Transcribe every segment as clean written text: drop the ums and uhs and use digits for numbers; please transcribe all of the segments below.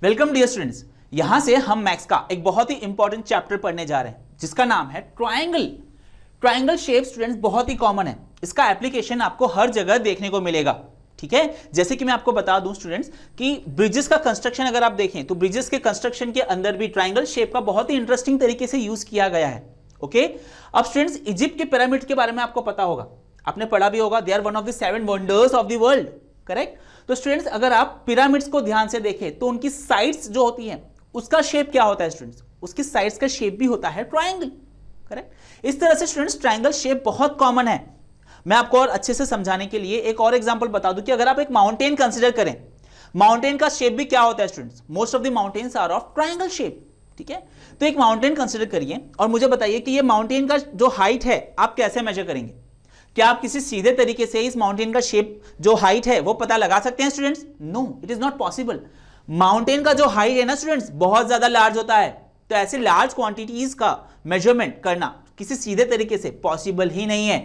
Welcome dear students. यहां से हम मैथ्स का एक बहुत ही इंपॉर्टेंट चैप्टर पढ़ने जा रहे हैं जिसका नाम है ट्रायंगल। ट्रायंगल शेप स्टूडेंट्स बहुत ही कॉमन है, इसका एप्लीकेशन आपको हर जगह देखने को मिलेगा। ठीक है, जैसे कि मैं आपको बता दूं स्टूडेंट्स कि ब्रिजेस का कंस्ट्रक्शन अगर आप देखें तो ब्रिजेस के कंस्ट्रक्शन के अंदर भी ट्रायंगल शेप का बहुत ही इंटरेस्टिंग तरीके से यूज किया गया है। ओके, अब स्टूडेंट्स इजिप्ट के पिरामिड के बारे में आपको पता होगा, आपने पढ़ा भी होगा, they are one of the 7 wonders of the world. Correct. तो स्टूडेंट्स अगर आप पिरामिड्स को ध्यान से देखें तो उनकी साइड्स जो होती हैं उसका शेप क्या होता है स्टूडेंट्स, उसकी साइड्स का शेप भी होता है ट्रायंगल। करेक्ट। इस तरह से स्टूडेंट्स ट्रायंगल शेप बहुत कॉमन है। मैं आपको और अच्छे से समझाने के लिए एक और एग्जांपल बता दूं कि अगर आप एक माउंटेन कंसीडर करें, माउंटेन का शेप भी क्या होता है students, most of the mountains are of triangle shape. ठीक है, तो एक माउंटेन कंसीडर करिए और मुझे बताइए कि ये माउंटेन का जो हाइट है आप कैसे मेजर करेंगे। क्या आप किसी सीधे तरीके से इस माउंटेन का शेप जो हाइट है वो पता लगा सकते हैं students? No, it is not possible. Mountain का जो हाइट है ना स्टूडेंट्स बहुत ज्यादा लार्ज होता है, तो ऐसे लार्ज क्वांटिटीज का मेजरमेंट करना किसी सीधे तरीके से पॉसिबल ही नहीं है।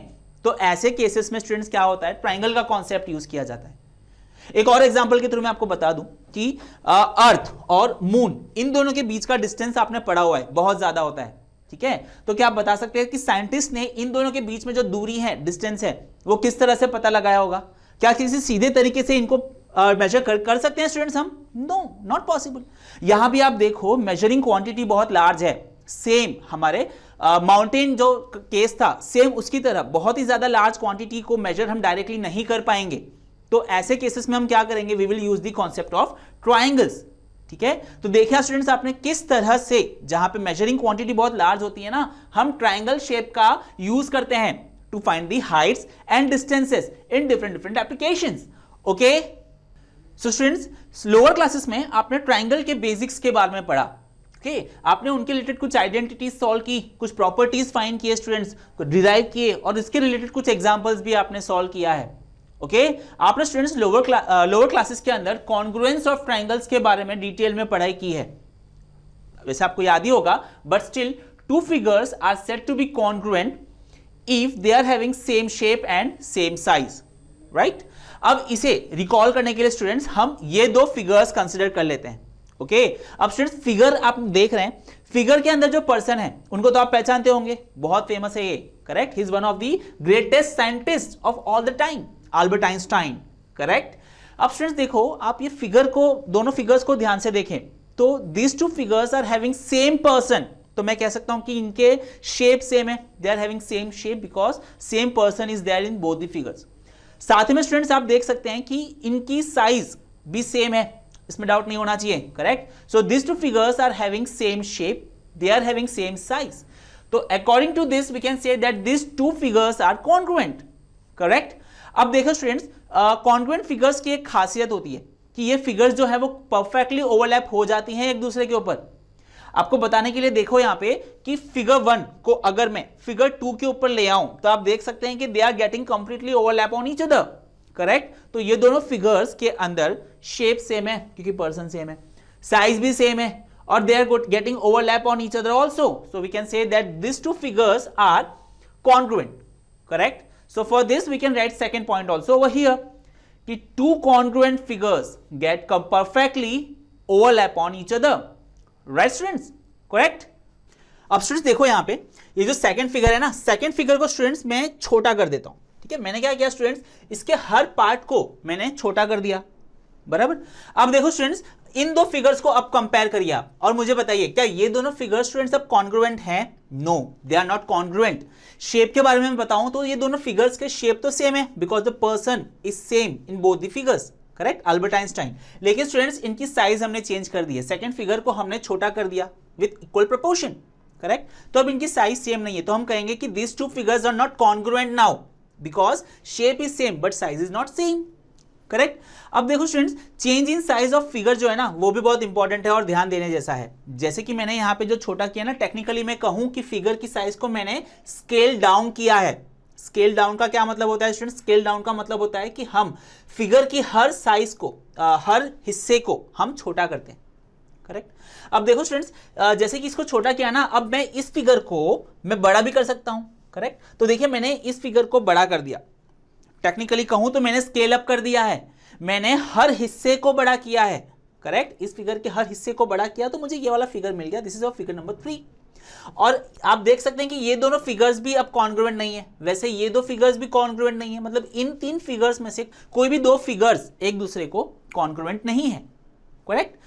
तो ऐसे केसेस में स्टूडेंट्स क्या होता है, ट्रायंगल का कॉन्सेप्ट यूज किया जाता है। एक और एग्जांपल के थ्रू मैं आपको बता दूं कि अर्थ और मून इन दोनों के बीच का डिस्टेंस आपने पढ़ा हुआ है, बहुत ज्यादा होता है। ठीक है, तो क्या आप बता सकते हैं कि साइंटिस्ट ने इन दोनों के बीच में जो दूरी है, डिस्टेंस है, वो किस तरह से पता लगाया होगा? क्या किसी सीधे तरीके से इनको मेजर कर सकते हैं स्टूडेंट्स हम? No, not possible. यहां भी आप देखो मेजरिंग क्वांटिटी बहुत लार्ज है, सेम हमारे माउंटेन जो केस था सेम उसकी तरह बहुत ही ज्यादा लार्ज क्वांटिटी को मेजर हम डायरेक्टली नहीं कर पाएंगे। तो ऐसे केसेस में हम क्या करेंगे, we will use the concept of triangles. ठीक है, तो देखिए स्टूडेंट्स आपने किस तरह से जहां पे मेजरिंग क्वांटिटी बहुत लार्ज होती है ना, हम ट्रायंगल शेप का यूज करते हैं to find the heights and distances in different applications. Okay, so students lower classes में आपने ट्रायंगल के बेसिक्स के बारे में पढ़ा। ओके, आपने उनके रिलेटेड कुछ आइडेंटिटीज सॉल्व की, कुछ प्रॉपर्टीज फाइंड किए स्टूडेंट्स, डिराइव किए और इसके रिलेटेड कुछ एग्जांपल्स भी आपने सॉल्व किया है। ओके, आपने स्टूडेंट्स लोअर क्लासेस के अंदर कॉन्ग्रुएंस ऑफ ट्रायंगल्स के बारे में डिटेल में पढ़ाई की है। वैसे आपको याद ही होगा, but still two figures are said to be congruent if they are having same shape and same size. Right. अब इसे रिकॉल करने के लिए स्टूडेंट्स हम ये दो फिगर्स कंसिडर कर लेते हैं। ओके, अब स्टूडेंट्स फिगर आप देख रहे हैं, फिगर के अंदर जो पर्सन है उनको तो आप पहचानते होंगे, बहुत फेमस है ये। Correct, he is one of the greatest scientist of all the time, Albert Einstein. Correct. अब स्टूडेंट्स देखो, आप ये फिगर को, दोनों फिगर्स को ध्यान से देखें तो these two figures are having same person, तो मैं कह सकता हूं कि इनके शेप सेम है, they are having same shape because same person is there in both the figures. साथ में स्टूडेंट्स आप देख सकते हैं कि इनकी साइज भी सेम है, इसमें डाउट नहीं होना चाहिए। Correct. So this two figures are having same shape, they are having same size. तो according to this we can say that this two figures are congruent. Correct. अब देखो स्टूडेंट्स, कॉन्ग्रुएंट फिगर्स की एक खासियत होती है कि ये फिगर्स जो है वो परफेक्टली ओवरलैप हो जाती हैं एक दूसरे के ऊपर। आपको बताने के लिए देखो यहां पे कि फिगर 1 को अगर मैं फिगर 2 के ऊपर ले आऊं तो आप देख सकते हैं कि they are getting completely overlap on each other. Correct. तो ये दोनों फिगर्स के अंदर शेप सेम है क्योंकि पर्सन सेम है, साइज भी सेम है और they are getting overlap on each other also, so we can say that this two figures are congruent. Correct. So for this we can write second point also over here कि two congruent figures get perfectly overlap on each other. Right students? Correct? अब students देखो यहाँ पे ये जो second figure है ना, second figure को स्टूडेंट्स मैं छोटा कर देता हूं। ठीक है, मैंने क्या किया स्टूडेंट्स, इसके हर पार्ट को मैंने छोटा कर दिया। बराबर। अब देखो स्टूडेंट्स इन दो फिगर्स को अब कंपेयर करिए आप और मुझे बताइए क्या ये दोनों फिगर्स स्टूडेंट्स अब कॉन्ग्रुएंट हैं? No, they are not congruent. Shape के बारे में बताऊं तो ये दोनों फिगर्स के शेप तो सेम है because the person is same in both the figures. Correct, Albert Einstein. लेकिन स्टूडेंट्स इनकी साइज हमने चेंज कर दी है, सेकंड फिगर को हमने छोटा कर दिया विथ इक्वल प्रोपोर्शन। करेक्ट। तो अब इनकी साइज सेम नहीं है, तो हम कहेंगे कि this two figures are not congruent now because shape is same but size is not same. Correct. अब देखो students, change in size of figure जो है ना वो भी बहुत इंपॉर्टेंट है और ध्यान देने जैसा है। जैसे कि मैंने यहां पे जो छोटा किया ना, टेक्निकली मैं कहूं कि फिगर की साइज को मैंने स्केल डाउन किया है। स्केल डाउन का क्या मतलब होता है स्टूडेंट्स? स्केल डाउन का मतलब होता है कि हम फिगर की हर साइज को, हर हिस्से को हम छोटा करते हैं। करेक्ट। अब देखो स्टूडेंट्स, जैसे कि इसको छोटा किया ना, अब मैं इस फिगर को मैं बड़ा भी कर सकता हूं। करेक्ट। तो देखिए मैंने इस फिगर को बड़ा कर दिया, टेक्निकली कहूं तो मैंने स्केल अप कर दिया है, मैंने हर हिस्से को बड़ा किया है। करेक्ट, इस फिगर के हर हिस्से को बड़ा किया तो मुझे ये वाला फिगर मिल गया, दिस इज फिगर नंबर 3। और आप देख सकते हैं कि ये दोनों फिगर्स भी अब कॉन्ग्रुएंट नहीं है, वैसे ये दो फिगर्स भी कॉन्ग्रुएंट नहीं है, मतलब इन तीन फिगर्स में से कोई भी दो फिगर्स एक दूसरे को कॉन्ग्रुएंट नहीं है, करेक्ट।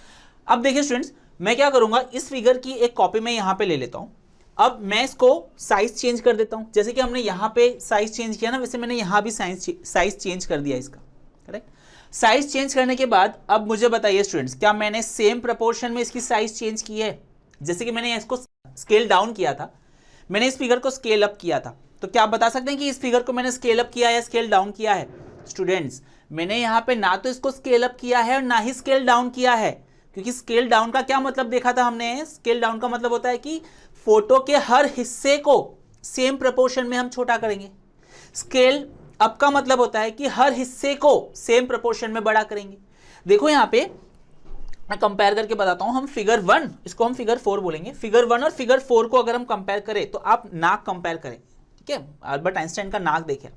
अब देखिए स्टूडेंट्स, मैं क्या करूंगा, इस फिगर की एक कॉपी मैं यहां पे ले लेता हूं। अब मैं इसको साइज चेंज कर देता हूं, जैसे कि हमने यहां पे साइज चेंज किया ना, वैसे मैंने यहां भी साइज चेंज कर दिया इसका, करेक्ट। साइज चेंज करने के बाद अब मुझे बताइए स्टूडेंट्स, क्या मैंने सेम प्रपोर्शन में इसकी साइज चेंज की है? जैसे कि मैंने इसको स्केल डाउन किया था, मैंने इस फिगर को स्केल अप किया था, तो क्या आप बता सकते हैं कि इस फिगर को मैंने स्केल अप किया या स्केल डाउन किया है? स्टूडेंट्स, मैंने यहां पे ना तो इसको स्केल अप किया है और ना ही स्केल डाउन किया है, क्योंकि स्केल डाउन का क्या मतलब देखा था हमने, स्केल डाउन का मतलब होता है कि फोटो के हर हिस्से को सेम प्रपोर्शन में हम छोटा करेंगे। स्केल अप का मतलब होता है कि हर हिस्से को सेम प्रपोर्शन में बड़ा करेंगे। देखो यहां पे मैं कंपेयर करके बताता हूं, हम फिगर 1, इसको हम फिगर 4 बोलेंगे, फिगर 1 और फिगर 4 को अगर हम कंपेयर करें तो आप नाक कंपेयर करें, ठीक है। अल्बर्ट आइंस्टाइन का नाक देखें,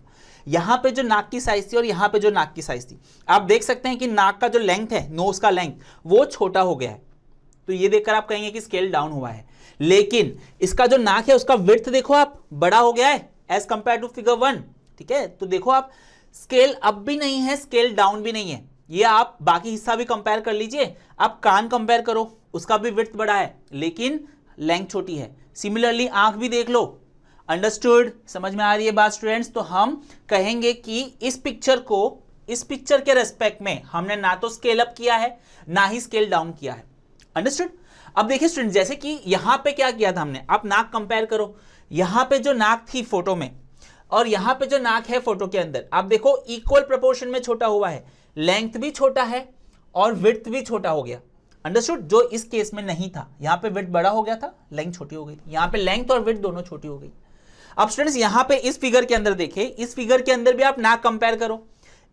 यहां पे जो नाक की साइज थी और यहां पे जो नाक की साइज थी, आप देख सकते हैं कि नाक का जो लेंथ है, नोज का लेंथ, वो छोटा हो गया है, तो ये देखकर आप कहेंगे कि स्केल डाउन हुआ है। लेकिन इसका जो नाक है उसका विड्थ देखो आप, बड़ा हो गया है एज कंपेयर टू फिगर 1, ठीक है। तो देखो आप, स्केल अप भी नहीं है, स्केल डाउन भी नहीं है। ये आप बाकी हिस्सा भी कंपेयर कर लीजिए, आप कान कंपेयर करो, उसका भी विड्थ बड़ा है लेकिन लेंथ छोटी है। सिमिलरली आंख भी देख लो, अंडरस्टूड, समझ में आ रही है बात स्टूडेंट्स? तो हम कहेंगे कि इस पिक्चर के रेस्पेक्ट में हमने ना तो स्केल अप किया है ना ही स्केल डाउन किया है, अंडरस्टूड। अब देखिए स्टूडेंट, जैसे कि यहां पे क्या किया था हमने, आप नाक कंपेयर करो, यहां पे जो नाक थी फोटो में और यहां पे जो नाक है फोटो के अंदर, आप देखो इक्वल प्रोपोर्शन में छोटा हुआ है, लेंथ भी छोटा है और विड्थ भी छोटा हो गया, अंडरस्टूड। जो इस केस में नहीं था, यहां पे विड्थ बड़ा हो गया था, लेंथ छोटी हो गई, यहां पे लेंथ और विड्थ दोनों छोटी हो गई। अब स्टूडेंट्स यहां पे इस फिगर के अंदर देखिए, इस फिगर के अंदर भी आप नाक कंपेयर करो,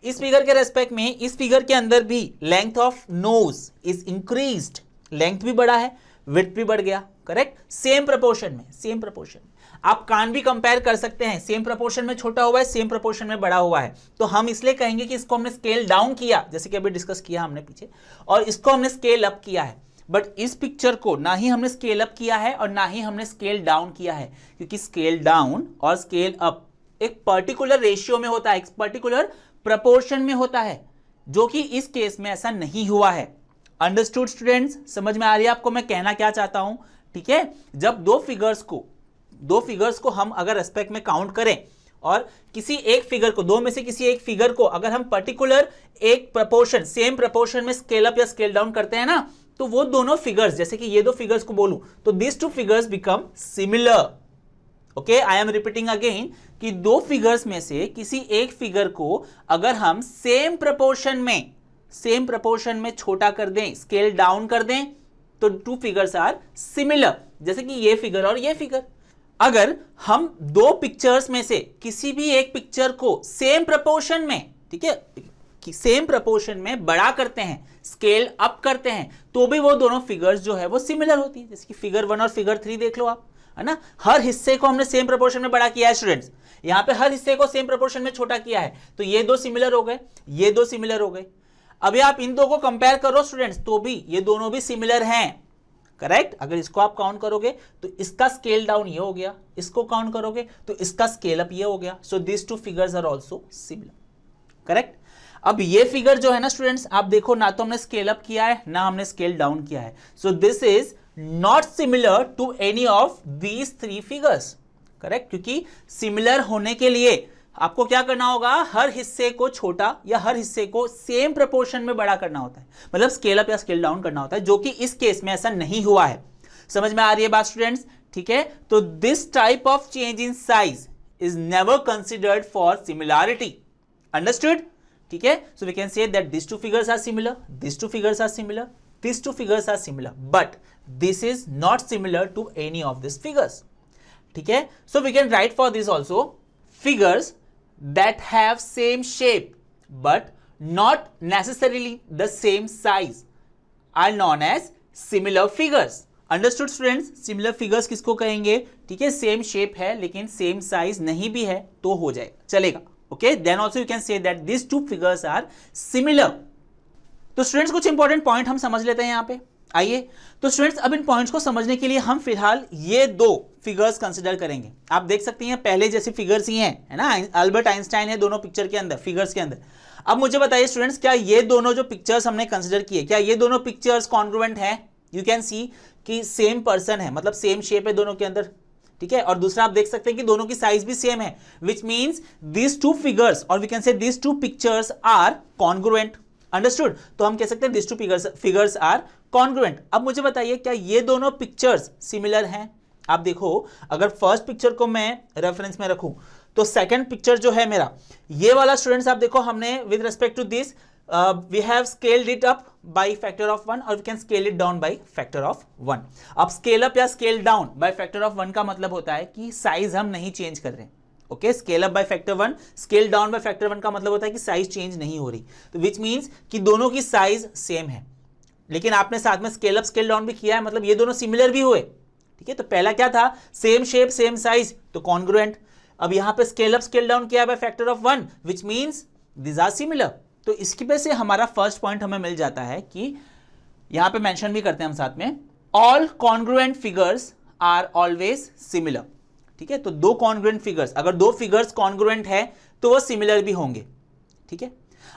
इस फिगर के रेस्पेक्ट में इस फिगर के अंदर भी length of nose is increased, length भी बढ़ा है, विड्थ भी बढ़ गया, करेक्ट, सेम प्रोपोर्शन में, सेम प्रोपोर्शन। आप कान भी कंपेयर कर सकते हैं, सेम प्रोपोर्शन में छोटा हुआ है, सेम प्रोपोर्शन में बड़ा हुआ है, तो हम इसलिए कहेंगे कि इसको हमने स्केल डाउन किया, जैसे कि अभी डिस्कस किया हमने पीछे, और इसको हमने स्केल अप किया है। बट इस पिक्चर को ना ही हमने स्केल अप किया है और ना ही हमने स्केल डाउन किया है, क्योंकि स्केल डाउन और स्केल अप एक पर्टिकुलर रेशियो में होता है, एक पर्टिकुलर प्रपोर्शन में होता है, जो कि इस केस में ऐसा नहीं हुआ है। अंडरस्टूड स्टूडेंट्स, समझ में आ रही है आपको मैं कहना क्या चाहता हूं, ठीक है। जब दो फिगर्स को हम अगर रेस्पेक्ट में काउंट करें और किसी एक फिगर को, दो में से किसी एक फिगर को अगर हम पर्टिकुलर एक प्रपोर्शन, सेम प्रपोर्शन में स्केल अप या स्केल डाउन करते हैं ना, तो वो दोनों फिगर्स, जैसे कि ये दो फिगर्स को बोलूं तो this two figures become similar. Okay, I am repeating again कि दो फिगर्स में से किसी एक फिगर को अगर हम सेम प्रपोर्शन में छोटा कर दें, स्केल डाउन कर दें, तो टू फिगर्स आर सिमिलर, जैसे कि ये फिगर और ये फिगर। अगर हम दो पिक्चर्स में से किसी भी एक पिक्चर को सेम प्रपोर्शन में, ठीक है, कि सेम प्रपोर्शन में बड़ा करते हैं, स्केल अप करते हैं, तो भी वो दोनों फिगर्स जो है वो सिमिलर होती है। जैसे कि फिगर 1 और फिगर 3 देख लो आप, है ना, हर हिस्से को हमने सेम प्रपोर्शन में बड़ा किया है स्टूडेंट्स, यहां पे हर हिस्से को सेम प्रपोर्शन में छोटा किया है, तो ये दो सिमिलर हो गए, ये दो सिमिलर हो गए। अभी आप इन दो को कंपेयर करो स्टूडेंट्स, तो भी ये दोनों भी सिमिलर हैं, करेक्ट। अगर इसको आप काउंट करोगे तो इसका स्केल डाउन ये हो गया, इसको काउंट करोगे तो इसका स्केल अप ये हो गया, so this two figures are also similar, correct. अब ये फिगर जो है ना स्टूडेंट्स, आप देखो ना तो हमने स्केल अप किया है ना हमने स्केल डाउन किया है, so this is not similar to any of these three figures, correct. क्योंकि सिमिलर होने के लिए आपको क्या करना होगा, हर हिस्से को छोटा या हर हिस्से को सेम प्रोपोर्शन में बड़ा करना होता है, मतलब स्केल अप या स्केल डाउन करना होता है, जो कि इस केस में ऐसा नहीं हुआ है। समझ में आ रही है बात स्टूडेंट्स, ठीक है। तो this type of change in size is never considered for similarity, understood, ठीक है। So we can say that this two figures are similar, this two figures are similar, this two figures are similar, but this is not similar to any of this figures, ठीक है। So we can write for this also, figures that have same shape but not necessarily the same size are known as similar figures. Understood students? Similar figures किसको कहेंगे, ठीक है, same shape है लेकिन same size नहीं भी है तो हो जाएगा, चलेगा, okay. Then also you can say that these two figures are similar. तो स्टूडेंट्स कुछ इंपॉर्टेंट पॉइंट हम समझ लेते हैं यहां पे। आइए, तो स्टूडेंट्स अब इन पॉइंट्स को समझने के लिए हम फिलहाल ये दो फिगर्स कंसिडर करेंगे। आप देख सकते हैं पहले जैसे फिगर्स ही हैं, है ना, अल्बर्ट आइंस्टाइन है दोनों पिक्चर के अंदर, फिगर्स के अंदर। अब मुझे बताइए स्टूडेंट्स, क्या ये दोनों जो पिक्चर्स हमने कंसिडर किए, क्या ये दोनों पिक्चर्स कॉन्ग्रुएंट हैं? यू कैन सी कि सेम पर्सन है, मतलब सेम शेप है दोनों के अंदर, ठीक है। और दूसरा आप देख सकते हैं कि दोनों की साइज भी सेम है, which means these two figures और we can say these two pictures are congruent. Understood? तो हम कह सकते हैं these two figures are congruent. अब मुझे बताइए क्या ये दोनों पिक्चर्स सिमिलर हैं? आप देखो, अगर फर्स्ट पिक्चर को मैं रेफरेंस में रखूं तो सेकंड पिक्चर जो है मेरा, ये वाला स्टूडेंट्स आप देखो, हमने with respect to this we have scaled it up by factor of 1 और we can scale it down by factor of 1। अब स्केल अप या scale down by factor of 1 का मतलब होता है कि साइज हम नहीं चेंज कर रहे। Okay, scale up by factor 1, scale down by factor 1 का मतलब होता है कि साइज चेंज नहीं हो रही, तो विच मींस कि दोनों की साइज सेम है, लेकिन आपने साथ में स्केल अप स्केल डाउन भी किया है, मतलब ये दोनों सिमिलर भी हुए। ठीक है, तो पहला क्या था, सेम शेप सेम साइज, तो कॉन्ग्रुएंट। अब यहां पे स्केल अप स्केल डाउन किया by factor of 1, which means this are similar. तो इसकी वजह से हमारा फर्स्ट पॉइंट हमें मिल जाता है कि यहां पे मेंशन भी करते हैं हम साथ में, all congruent figures are always similar. ठीक है, तो दो कॉन्ग्रुएंट फिगर्स, अगर दो फिगर्स कॉन्ग्रुएंट है तो वो सिमिलर भी होंगे। ठीक है,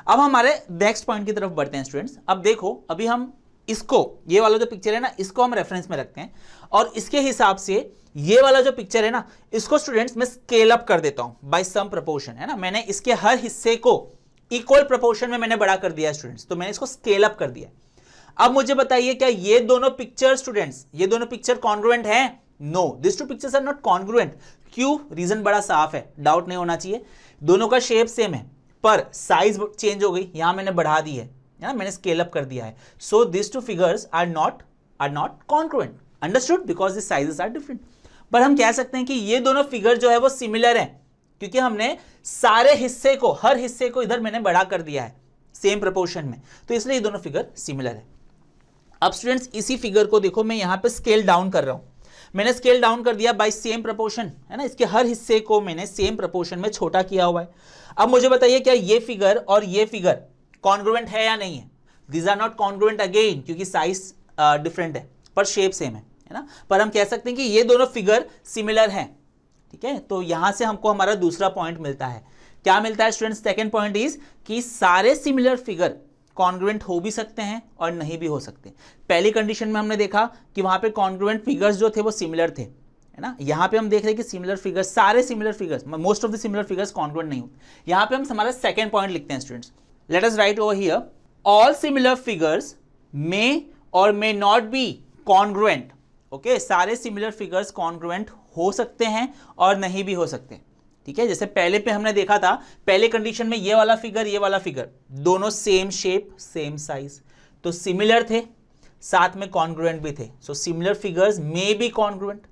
अब हमारे नेक्स्ट पॉइंट की तरफ बढ़ते हैं स्टूडेंट्स। अब देखो, अभी हम इसको, ये वाला जो पिक्चर है ना, इसको हम रेफरेंस में रखते हैं और इसके हिसाब से ये वाला जो पिक्चर है ना, इसको स्टूडेंट्स मैं स्केल अप कर देता हूं बाय सम प्रोपोर्शन, है ना, मैंने इसके हर हिस्से को इक्वल प्रोपोर्शन में मैंने बड़ा कर दिया स्टूडेंट्स, तो मैंने इसको स्केल अप कर दिया। अब मुझे बताइए क्या ये दोनों पिक्चर स्टूडेंट्स, ये दोनों पिक्चर कॉन्ग्रुएंट हैं? No, this two pictures are not congruent. क्यों? रीजन बड़ा साफ है, डाउट नहीं होना चाहिए। दोनों का शेप सेम है पर साइज चेंज हो गई, यहां मैंने बढ़ा दी है ना, मैंने स्केल अप कर दिया है। So this two figures are not congruent. Understood? Because the sizes are different. पर हम कह सकते हैं कि ये दोनों फिगर जो है वो सिमिलर है, क्योंकि हमने सारे हिस्से को, हर हिस्से को इधर मैंने बड़ा कर दिया है सेम प्रोपोर्शन में, तो इसलिए ये दोनों फिगर सिमिलर है। अब स्टूडेंट्स इसी फिगर को देखो, मैं यहां पे स्केल डाउन कर रहा हूं, मैंने स्केल डाउन कर दिया बाय सेम प्रोपोर्शन, है ना, इसके हर हिस्से को मैंने सेम प्रोपोर्शन में छोटा किया हुआ है। अब मुझे बताइए क्या ये फिगर और ये फिगर कॉन्ग्रुएंट है या नहीं है? These are not congruent again, क्योंकि साइज डिफरेंट है पर शेप सेम है ना, पर हम कह सकते हैं कि ये दोनों फिगर सिमिलर हैं। ठीक है, तो यहां से हमको हमारा दूसरा पॉइंट मिलता है। क्या मिलता है स्टूडेंट्स? सेकंड पॉइंट इज कि सारे सिमिलर फिगर कॉन्ग्रुएंट हो भी सकते हैं और नहीं भी हो सकते। पहली कंडीशन में हमने देखा कि वहां पे कॉन्ग्रुएंट फिगर्स जो थे वो सिमिलर थे, है ना। यहां पे हम देख रहे हैं कि सिमिलर फिगर्स, सारे similar figures, most of the similar figures congruent नहीं होते। यहां पे हम हमारा सेकंड पॉइंट लिखते हैं students, let us write over here, all similar figures may or may not be congruent. Okay, सारे सिमिलर फिगर्स कॉन्ग्रुएंट हो सकते हैं और नहीं भी हो सकते। ठीक है, जैसे पहले पे हमने देखा था, पहले कंडीशन में ये वाला फिगर दोनों सेम शेप सेम साइज, तो सिमिलर थे, साथ में कॉन्ग्रुएंट भी थे। So similar figures may be congruent.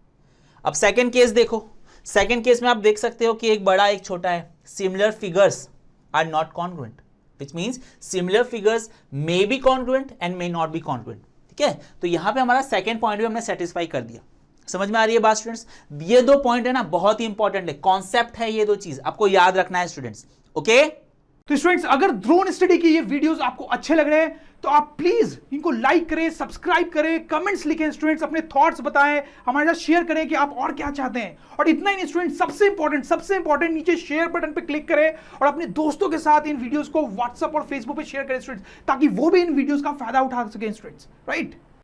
अब सेकंड केस देखो, सेकंड केस में आप देख सकते हो कि एक बड़ा एक छोटा है, similar figures are not congruent, which means similar figures may be congruent and may not be congruent. ठीक है, तो यहां पे हमारा सेकंड पॉइंट भी हमने सेटिस्फाई कर दिया। समझ में आ रही है बात स्टूडेंट्स? ये दो पॉइंट है ना, बहुत ही इंपॉर्टेंट है, कॉन्सेप्ट है, ये दो चीज आपको याद रखना है स्टूडेंट्स। ओके, तो स्टूडेंट्स, अगर ड्रोन स्टडी के ये वीडियोस आपको अच्छे लग रहे हैं तो आप प्लीज इनको लाइक करें, सब्सक्राइब करें, कमेंट्स लिखें स्टूडेंट्स, अपने थॉट्स बताएं, हमारे साथ शेयर करें कि आप और क्या चाहते हैं। और इतना ही नहीं स्टूडेंट्स, सबसे इंपॉर्टेंट नीचे शेयर बटन पे क्लिक करें और अपने दोस्तों के साथ इन वीडियोस को व्हाट्सएप और फेसबुक पे शेयर करें स्टूडेंट्स, ताकि वो भी इन वीडियोस का फायदा उठा सकें स्टूडेंट्स, राइट।